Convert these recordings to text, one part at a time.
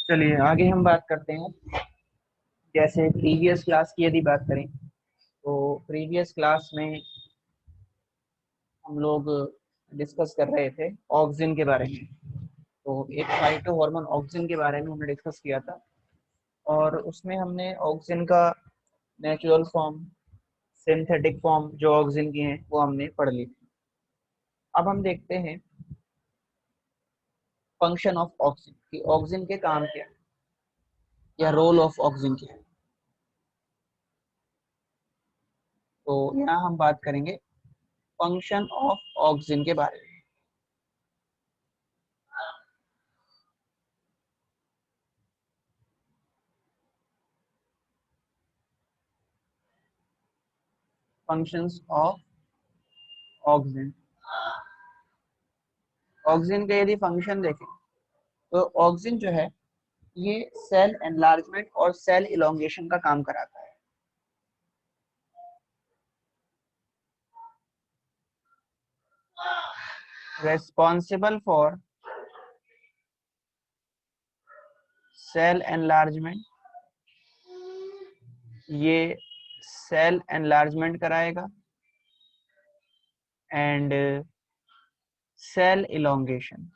चलिए आगे हम बात करते हैं। जैसे प्रीवियस क्लास की यदि बात करें तो प्रीवियस क्लास में हम लोग डिस्कस कर रहे थे ऑक्सिन के बारे में। तो एक फाइटो हार्मोन ऑक्सिन के बारे में हमने डिस्कस किया था और उसमें हमने ऑक्सिन का नेचुरल फॉर्म, सिंथेटिक फॉर्म जो ऑक्सिन की हैं वो हमने पढ़ ली थी। अब हम देखते हैं फंक्शन ऑफ ऑक्सिन कि ऑक्सिन के काम क्या है या रोल ऑफ ऑक्सिन क्या है। तो यहाँ हम बात करेंगे फंक्शन ऑफ ऑक्सिन के बारे में। फंक्शंस ऑफ ऑक्सिन, ऑक्सिन के यदि फंक्शन देखें तो ऑक्सिन जो है ये सेल एनलार्जमेंट और सेल इलोंगेशन का काम कराता है। रेस्पॉन्सिबल फॉर सेल एनलार्जमेंट, ये सेल एनलार्जमेंट कराएगा एंड सेल इलोंगेशन,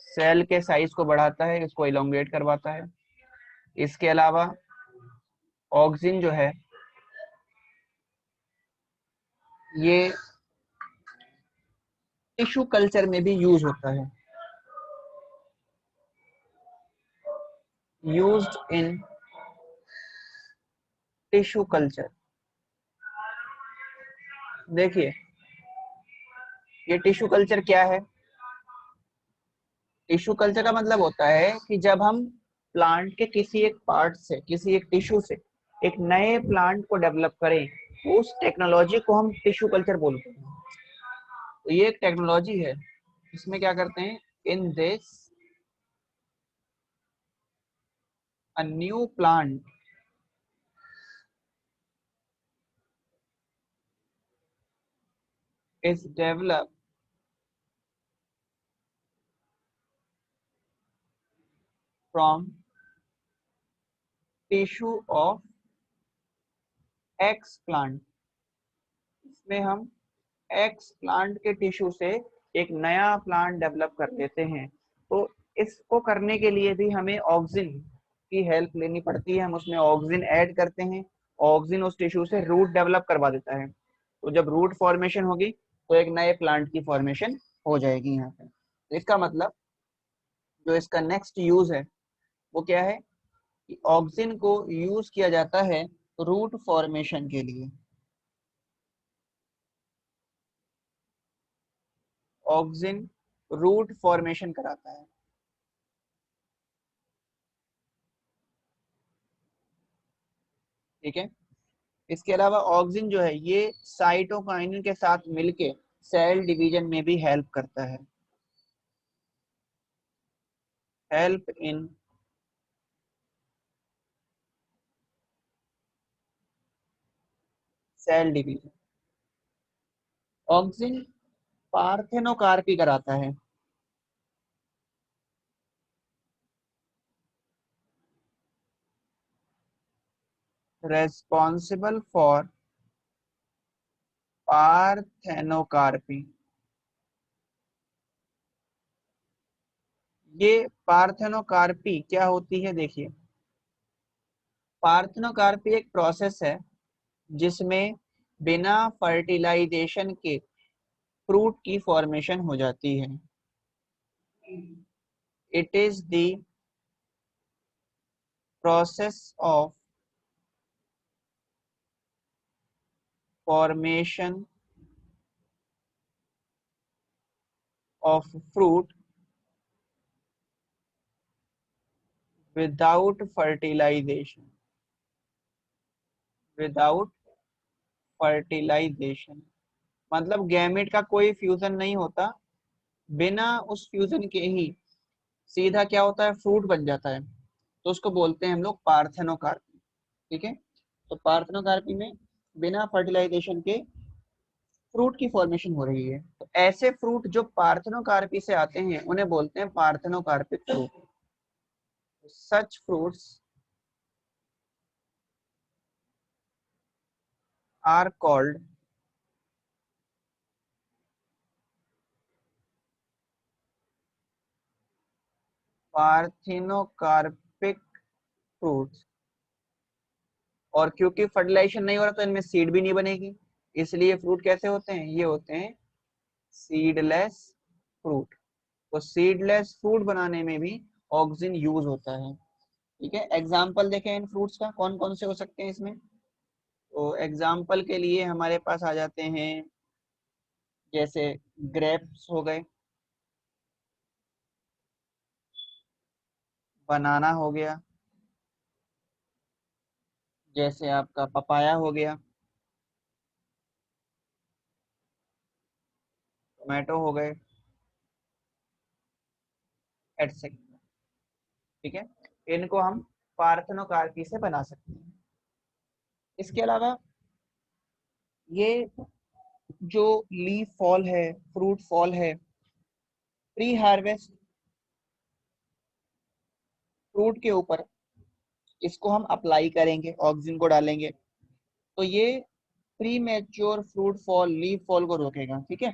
सेल के साइज को बढ़ाता है, इसको इलोंगेट करवाता है। इसके अलावा ऑक्सिन जो है ये टिश्यू कल्चर में भी यूज होता है, यूज्ड इन टिश्यू कल्चर। देखिए ये टिश्यू कल्चर क्या है। टिश्यू कल्चर का मतलब होता है कि जब हम प्लांट के किसी एक पार्ट से, किसी एक टिश्यू से एक नए प्लांट को डेवलप करें तो उस टेक्नोलॉजी को हम टिश्यू कल्चर बोलते हैं। तो ये एक टेक्नोलॉजी है, इसमें क्या करते हैं, in this a new plant is developed from tissue of x plant. इसमें हम एक्स प्लांट के टिश्यू से एक नया प्लांट डेवलप कर लेते हैं। तो इसको करने के लिए भी हमें ऑक्सिन की हेल्प लेनी पड़ती है। हम उसमें ऑक्सिन ऐड करते हैं, ऑक्सिन उस टिश्यू से रूट डेवलप करवा देता है। तो जब रूट फॉर्मेशन होगी तो एक नए प्लांट की फॉर्मेशन हो जाएगी यहाँ पे। तो इसका मतलब जो इसका नेक्स्ट यूज है वो क्या है कि ऑक्सिन को यूज किया जाता है रूट फॉर्मेशन के लिए। ऑक्सिन रूट फॉर्मेशन कराता है, ठीक है। इसके अलावा ऑक्सिन जो है ये साइटोकाइनिन के साथ मिलके सेल डिवीजन में भी हेल्प करता है, help in cell division. Auxin parthenocarpy कराता है, रेस्पॉन्सिबल फॉर पार्थेनोकार्पी। ये पार्थेनोकार्पी क्या होती है, देखिए पार्थेनोकार्पी एक प्रोसेस है जिसमें बिना फर्टिलाइजेशन के फ्रूट की फॉर्मेशन हो जाती है। It is the process of formation of fruit without fertilization, without fertilization मतलब गैमेट का कोई फ्यूजन नहीं होता, बिना उस फ्यूजन के ही सीधा क्या होता है, फ्रूट बन जाता है। तो उसको बोलते हैं हम लोग पार्थेनोकार्पी, ठीक है। तो पार्थेनोकार्पी में बिना फर्टिलाइजेशन के फ्रूट की फॉर्मेशन हो रही है। तो ऐसे फ्रूट जो पार्थेनोकार्पी से आते हैं उन्हें बोलते हैं parthenocarpic fruit. Such fruits are called parthenocarpic fruits. और क्योंकि फर्टिलाइजेशन नहीं हो रहा तो इनमें सीड भी नहीं बनेगी, इसलिए फ्रूट कैसे होते हैं, ये होते हैं सीडलेस फ्रूट। तो सीडलेस फ्रूट बनाने में भी ऑक्सिन यूज होता है। ठीक है, एग्जाम्पल देखें इन फ्रूट्स का कौन कौन से हो सकते हैं इसमें। तो एग्जाम्पल के लिए हमारे पास आ जाते हैं, जैसे ग्रेप्स हो गए, बनाना हो गया, जैसे आपका पपाया हो गया, टोमेटो हो गए, एटसेट्रा। ठीक है, इनको हम पार्थेनोकार्पी से बना सकते हैं। इसके अलावा ये जो लीफ फॉल है, फ्रूट फॉल है, प्री हार्वेस्ट फ्रूट के ऊपर इसको हम अप्लाई करेंगे, ऑक्सिन को डालेंगे, तो ये pre mature fruit fall, leaf fall को रोकेगा। ठीक है,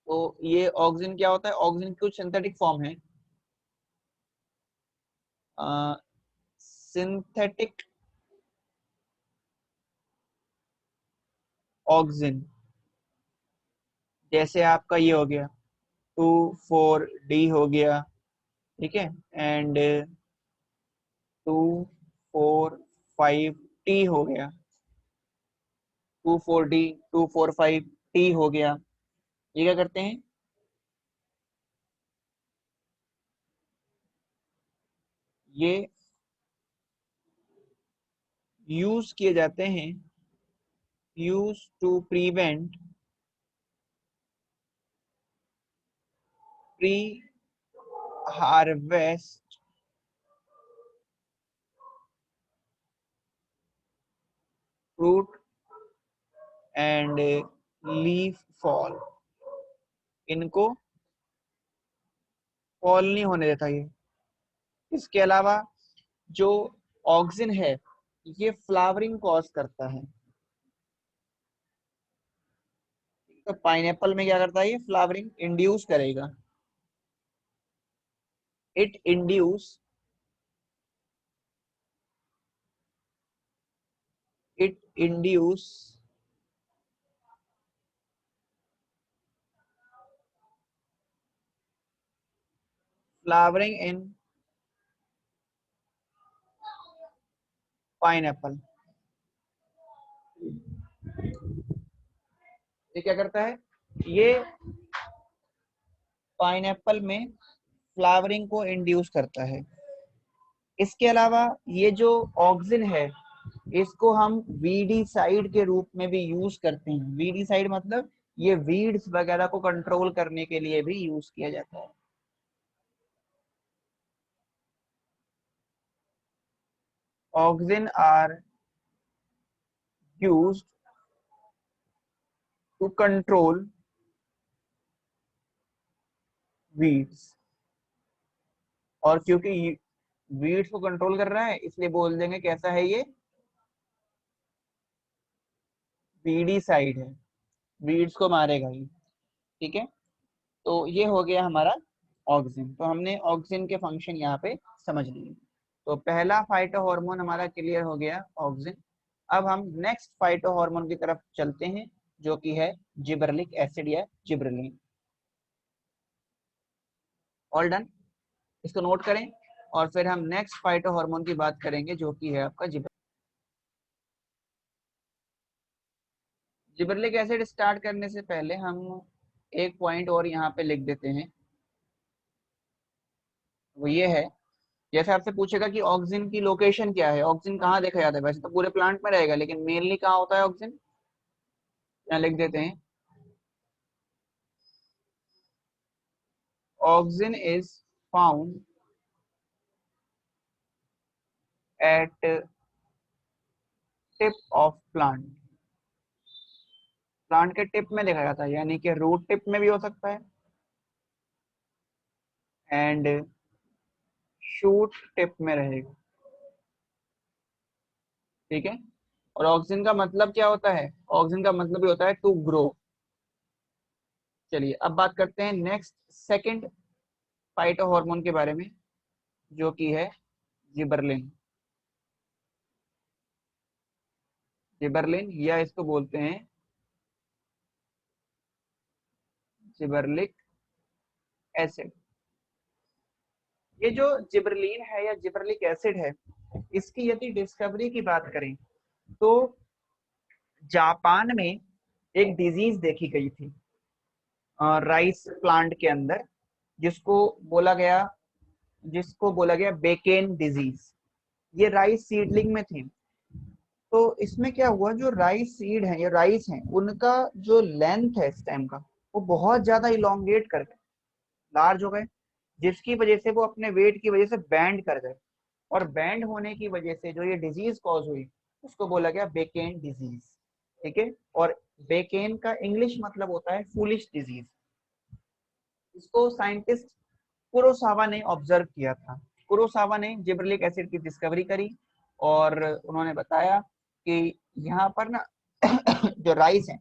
तो ये ऑक्सिन क्या होता है, ऑक्सिन की कुछ सिंथेटिक फॉर्म है, सिंथेटिक ऑक्सिन। जैसे आपका ये हो गया 2,4-D हो गया, ठीक है, एंड 2,4,5-T हो गया, 2,4-D 2,4,5-T हो गया। ये क्या करते हैं, ये यूज किए जाते हैं, use to prevent pre harvest fruit and leaf fall. इनको फॉल नहीं होने देता ये। इसके अलावा जो ऑक्सिन है ये फ्लावरिंग कॉज करता है। तो पाइनएप्पल में क्या करता है, ये फ्लावरिंग इंड्यूस करेगा। It induce it induce flowering in pineapple. ये क्या करता है, ये पाइनएप्पल में फ्लावरिंग को इंड्यूस करता है। इसके अलावा ये जो ऑक्सिन है इसको हम वीडीसाइड के रूप में भी यूज करते हैं। वीडीसाइड मतलब ये वीड्स वगैरह को कंट्रोल करने के लिए भी यूज किया जाता है। Auxin are used to control weeds. और क्योंकि वीड्स को कंट्रोल कर रहा है इसलिए बोल देंगे कैसा है ये, वीडीसाइड है, वीड्स को मारेगा ये। ठीक है, तो ये हो गया हमारा ऑक्सिन। तो हमने ऑक्सिन के फंक्शन यहाँ पे समझ लिए। तो पहला फाइटो हार्मोन हमारा क्लियर हो गया, ऑक्सिन। अब हम नेक्स्ट फाइटो हार्मोन की तरफ चलते हैं जो कि है जिबरलिक एसिड या जिब्रेलिन। ऑल डन, इसको नोट करें और फिर हम नेक्स्ट फाइटो हार्मोन की बात करेंगे जो कि है आपका जिबरलिक एसिड। स्टार्ट करने से पहले हम एक पॉइंट और यहाँ पे लिख देते हैं, वो ये है, जैसे आपसे पूछेगा कि ऑक्सिन की लोकेशन क्या है, ऑक्सिन कहाँ देखा जाता है, वैसे तो पूरे प्लांट में रहेगा लेकिन मेनली कहाँ होता है ऑक्सिन, यहाँ लिख देते हैं, auxin is found at tip of plant. Plant के टिप में देखा जाता है, यानी कि रूट टिप में भी हो सकता है एंड शूट टिप में रहेगा। ठीक है। और ऑक्सिन का मतलब क्या होता है? ऑक्सिन का मतलब भी होता है टू ग्रो। चलिए अब बात करते हैं नेक्स्ट सेकंड फाइटो हार्मोन के बारे में, जो कि है जिबरलिन। जिबरलिन या इसको बोलते हैं जिबरलिक एसिड। ये जो जिबरलिन है या जिबरलिक एसिड है, इसकी यदि डिस्कवरी की बात करें तो जापान में एक डिजीज देखी गई थी राइस प्लांट के अंदर, जिसको बोला गया जिसको बोला गया बेकेन डिजीज। ये राइस सीडलिंग में थी। तो इसमें क्या हुआ, जो राइस सीड है या राइस है, उनका जो लेंथ है स्टेम का, वो बहुत ज्यादा इलोंगेट कर गए, लार्ज हो गए, जिसकी वजह से वो अपने वेट की वजह से बैंड कर गए। और बैंड होने की वजह से जो ये डिजीज कॉज हुई, उसको बोला गया बेकेन डिजीज। ठीक है। और बेकेन का इंग्लिश मतलब होता है फूलिश डिजीज। इसको साइंटिस्ट कुरोसावा ने ऑब्जर्व किया था। कुरोसावा ने जिब्रेलिक एसिड की डिस्कवरी करी और उन्होंने बताया कि यहाँ पर ना जो राइस है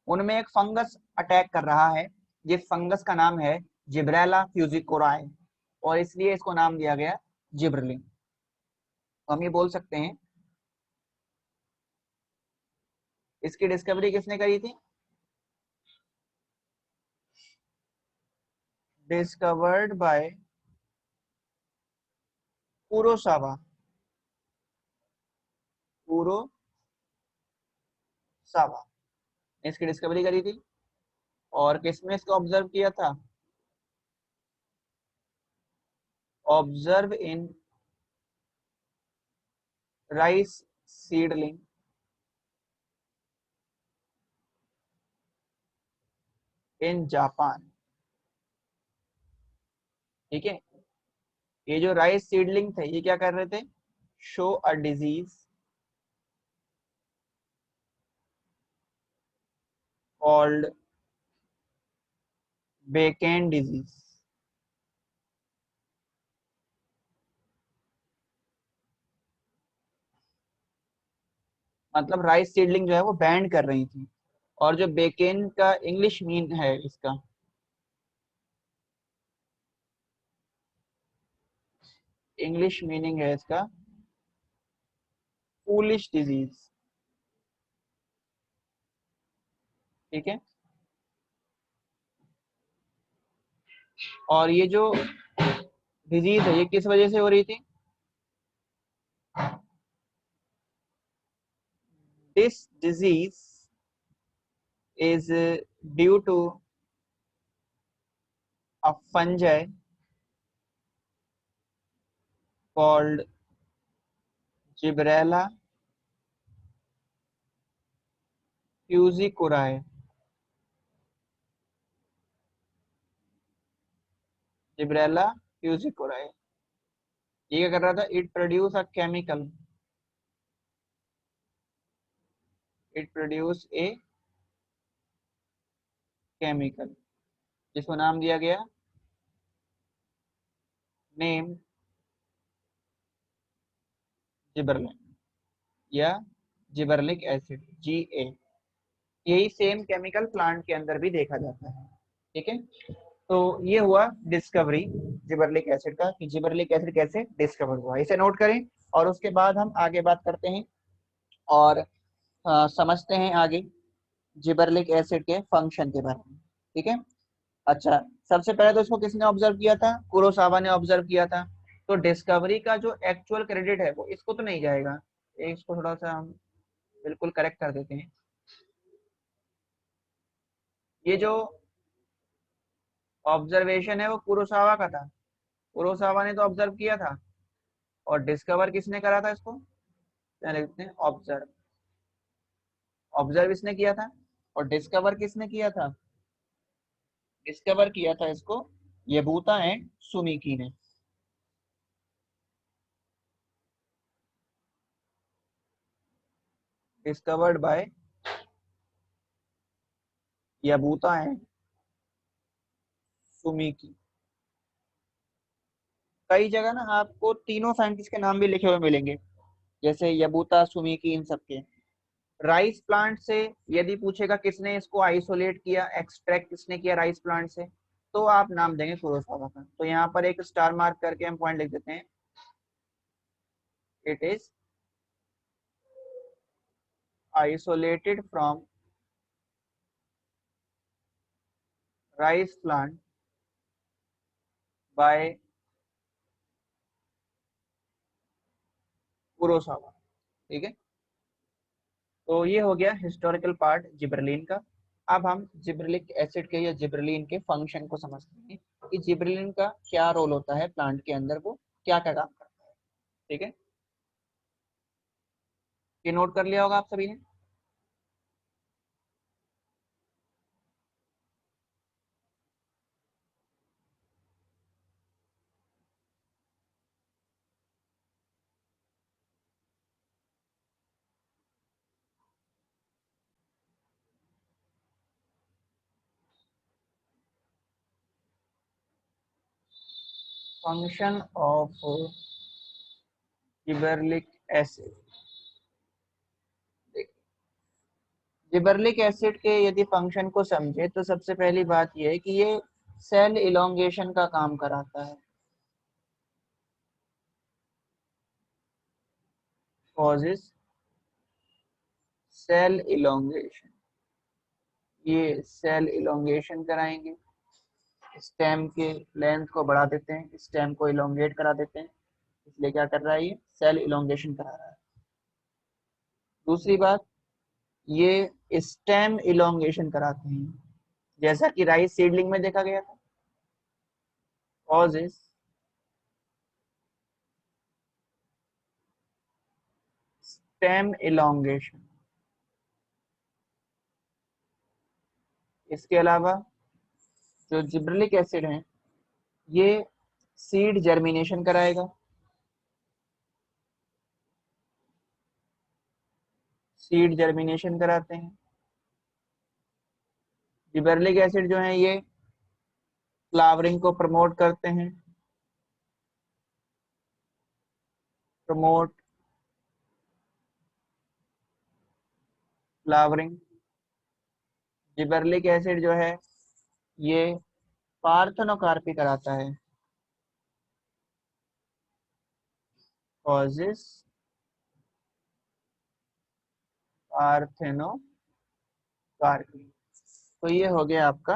उनमें एक फंगस अटैक कर रहा है, जिस फंगस का नाम है जिब्रेला फ्यूजिकोराई, और इसलिए इसको नाम दिया गया जिब्रेलिन। तो हम ये बोल सकते हैं इसकी डिस्कवरी किसने करी थी? Discovered by Kurosawa. कुरोसावा ने इसकी डिस्कवरी करी थी। और किसने इसको ऑब्जर्व किया था? Observe in rice seedling in Japan. ठीक है। ये जो राइस सीडलिंग थे, ये क्या कर रहे थे? Show a disease called bakanae disease. मतलब राइस सीडलिंग जो है वो बैंड कर रही थी। और जो बेकेन का इंग्लिश मीन है इसका, इंग्लिश मीनिंग है इसका फूलिश डिजीज। ठीक है। और ये जो डिजीज है ये किस वजह से हो रही थी? This disease is due to a fungi called Gibberella fujikuroi। Gibberella fujikuroi ये क्या कर रहा था? It produce a chemical, it produce a chemical, जिसको नाम दिया गया, नेम जिबरलिन या जिबरलिक एसिड, GA। यही सेम केमिकल प्लांट के अंदर भी देखा जाता है। ठीक है। तो ये हुआ डिस्कवरी जिबरलिक एसिड का, कि जिबरलिक एसिड कैसे डिस्कवर हुआ, इसे नोट करें। और उसके बाद हम आगे बात करते हैं और समझते हैं आगे जिबरलिक एसिड के फंक्शन के बारे में। ठीक है। अच्छा, सबसे पहले तो इसको किसने ऑब्जर्व किया था? कुरोसावा ने ऑब्जर्व किया था। तो डिस्कवरी का जो एक्चुअल क्रेडिट है वो इसको तो नहीं जाएगा, इसको थोड़ा सा हम बिल्कुल करेक्ट कर देते हैं। ये जो ऑब्जर्वेशन है वो कुरोसावा का था। कुरोसावा ने तो ऑब्जर्व किया था। और डिस्कवर किसने करा था इसको? क्या लिखते हैं? ऑब्जर्व। ऑब्जर्व इसने किया था। और डिस्कवर किसने किया था? डिस्कवर किया था इसको येबूता एंड सुमिकी ने। डिस्कवर्ड बाय यबूता है, सुमीकी। कई जगह ना आपको तीनों साइंटिस्ट के नाम भी लिखे हुए मिलेंगे, जैसे यबूता, सुमीकी, इन सबके। राइस प्लांट से यदि पूछेगा किसने इसको आइसोलेट किया, एक्सट्रैक्ट किसने किया राइस प्लांट से, तो आप नाम देंगे कुरोसावा का। तो यहाँ पर एक स्टार मार्क करके हम पॉइंट लिख देते हैं, it is isolated from rice plant by Kurosawa. ठीक है, तो ये हो गया हिस्टोरिकल पार्ट जिब्रेलिन का। अब हम जिब्रेलिक एसिड के या जिब्रेलिन के फंक्शन को समझते हैं कि जिब्रेलिन का क्या रोल होता है प्लांट के अंदर, वो क्या क्या काम करता है। ठीक है, ये नोट कर लिया होगा आप सभी ने। Function of gibberellic acid. Gibberellic acid के यदि फंक्शन को समझे तो सबसे पहली बात यह है कि ये सेल इलोंगेशन का काम कराता है, कॉजेस सेल इलोंगेशन। ये सेल इलोंगेशन कराएंगे, स्टेम के लेंथ को बढ़ा देते हैं, स्टेम को इलोंगेट करा देते हैं, इसलिए क्या कर रहा है, ये सेल इलोंगेशन करा रहा है। दूसरी बात, ये स्टेम इलोंगेशन कराते हैं, जैसा कि राइस सीडलिंग में देखा गया था। Causes stem elongation. इसके अलावा जो जिब्रेलिक एसिड है, ये सीड जर्मिनेशन कराएगा, सीड जर्मिनेशन कराते हैं। जिबरेलिक एसिड जो है ये फ्लावरिंग को प्रमोट करते हैं, प्रमोट फ्लावरिंग। जिबरेलिक एसिड जो है ये पार्थेनोकार्पी कराता है, कॉजेस पार्थेनोकार्पी। तो ये हो गया आपका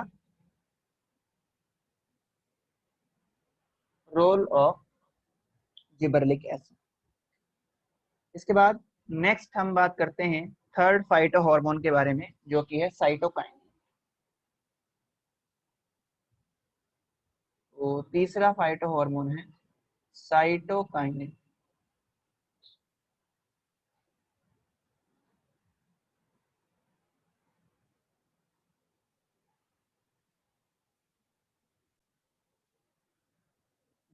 रोल ऑफ जिबरेलिक एसिड। इसके बाद नेक्स्ट हम बात करते हैं थर्ड फाइटो हार्मोन के बारे में, जो कि है साइटोकाइन। तो तीसरा फाइटो हार्मोन है साइटोकाइनिन।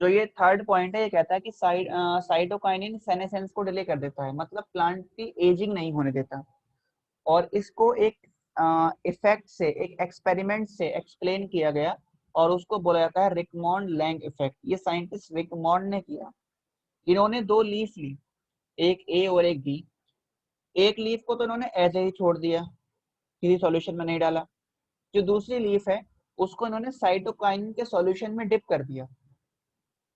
जो ये थर्ड पॉइंट है, ये कहता है कि साइटोकाइनिन सेनेसेंस को डिले कर देता है, मतलब प्लांट की एजिंग नहीं होने देता। और इसको एक इफेक्ट से, एक एक्सपेरिमेंट से एक्सप्लेन किया गया, और उसको बोला जाता है रिकमॉन्ड लैंग इफेक्ट। ये साइंटिस्ट रिकमॉन्ड ने किया। इन्होंने दो लीफ ली, एक ए और एक बी। एक लीफ को तो इन्होंने ऐसे ही छोड़ दिया, किसी सॉल्यूशन में नहीं डाला। जो दूसरी लीफ है उसको इन्होंने साइटोकाइनिन के सॉल्यूशन में डिप कर दिया,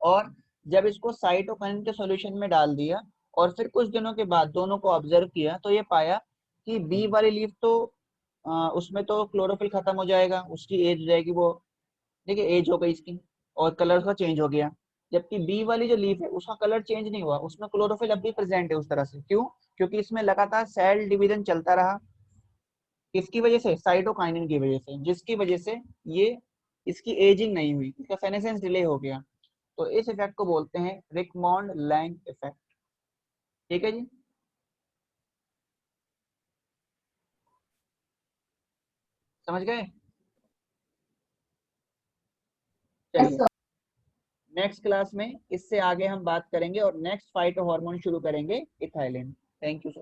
और जब इसको साइटोकाइनिन के सॉल्यूशन में डाल दिया और फिर कुछ दिनों के बाद दोनों को ऑब्जर्व किया, तो ये पाया कि बी वाली लीफ तो उसमें तो क्लोरोफिल खत्म हो जाएगा, उसकी एज हो जाएगी, वो देखिए एज हो गई इसकी और कलर उसका चेंज हो गया। जबकि बी वाली जो लीफ है उसका कलर चेंज नहीं हुआ, उसमें क्लोरोफिल अब भी प्रेजेंट है उस तरह से। क्यों? क्योंकि इसमें लगातार सेल डिवीजन चलता रहा। किसकी वजह से? साइटोकाइनिन की वजह से, जिसकी वजह से ये इसकी एजिंग नहीं हुई, इसका सेनेसेंस डिले हो गया। तो इस इफेक्ट को बोलते हैं रिकमॉन्ड लैंग इफेक्ट। ठीक है जी, समझ गए? चलिए नेक्स्ट क्लास में इससे आगे हम बात करेंगे और नेक्स्ट फाइटो हार्मोन शुरू करेंगे, इथाइलिन। Thank you sir.